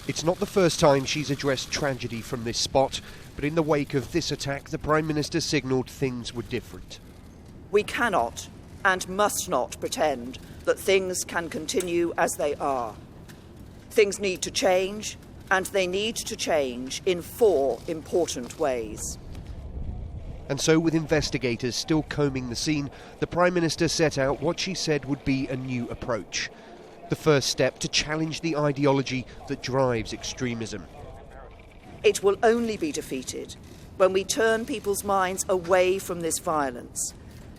It's not the first time she's addressed tragedy from this spot, but in the wake of this attack, the Prime Minister signalled things were different. We cannot and must not pretend that things can continue as they are. Things need to change, and they need to change in 4 important ways. And so, with investigators still combing the scene, the Prime Minister set out what she said would be a new approach. The first step to challenge the ideology that drives extremism. It will only be defeated when we turn people's minds away from this violence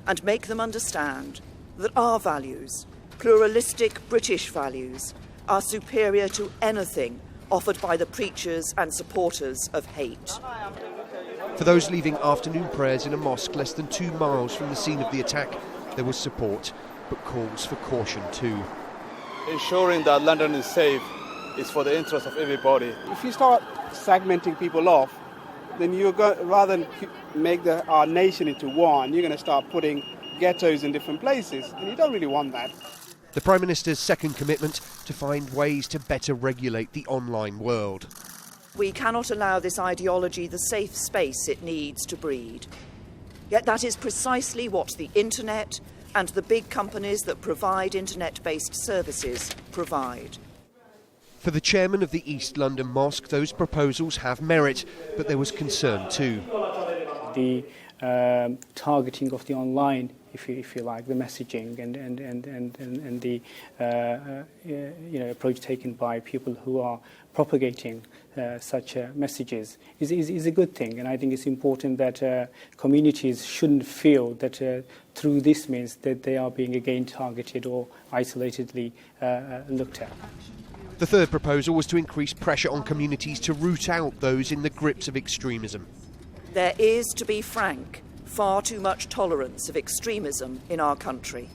and make them understand that our values, pluralistic British values, are superior to anything offered by the preachers and supporters of hate. For those leaving afternoon prayers in a mosque less than 2 miles from the scene of the attack, there was support, but calls for caution too. Ensuring that London is safe is for the interest of everybody. If you start segmenting people off, then you're going, rather than make our nation into one, you're going to start putting ghettos in different places, and you don't really want that. The Prime Minister's second commitment to find ways to better regulate the online world. We cannot allow this ideology the safe space it needs to breed. Yet that is precisely what the internet and the big companies that provide internet-based services provide. For the chairman of the East London Mosque, those proposals have merit, but there was concern too. The targeting of the online, if you like, the messaging and the approach taken by people who are propagating such messages is a good thing, and I think it's important that communities shouldn't feel that through this means that they are being again targeted or isolatedly looked at. The third proposal was to increase pressure on communities to root out those in the grips of extremism. There is, to be frank, far too much tolerance of extremism in our country.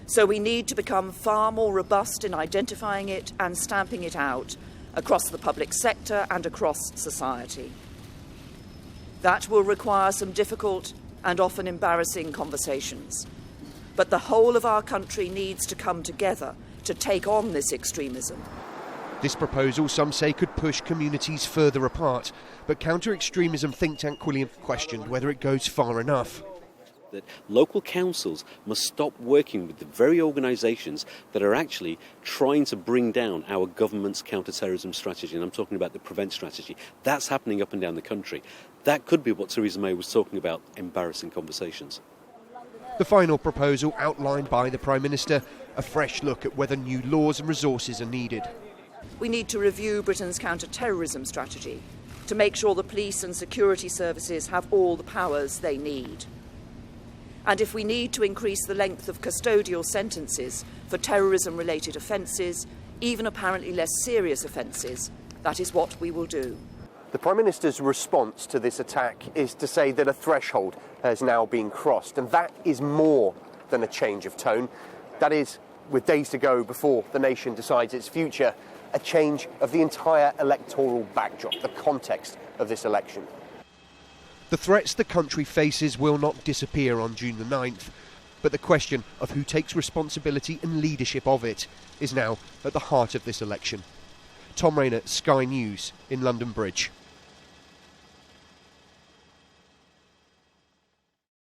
So we need to become far more robust in identifying it and stamping it out across the public sector and across society. That will require some difficult and often embarrassing conversations. But the whole of our country needs to come together to take on this extremism. This proposal, some say, could push communities further apart, but counter-extremism think tank Quilliam questioned whether it goes far enough. That local councils must stop working with the very organisations that are actually trying to bring down our government's counter-terrorism strategy, and I'm talking about the PREVENT strategy. That's happening up and down the country. That could be what Theresa May was talking about, embarrassing conversations. The final proposal outlined by the Prime Minister, a fresh look at whether new laws and resources are needed. We need to review Britain's counter-terrorism strategy to make sure the police and security services have all the powers they need. And if we need to increase the length of custodial sentences for terrorism-related offences, even apparently less serious offences, that is what we will do. The Prime Minister's response to this attack is to say that a threshold has now been crossed, and that is more than a change of tone. That is, with days to go before the nation decides its future, a change of the entire electoral backdrop, the context of this election. The threats the country faces will not disappear on June the 9th, but the question of who takes responsibility and leadership of it is now at the heart of this election. Tom Rayner, Sky News in London Bridge.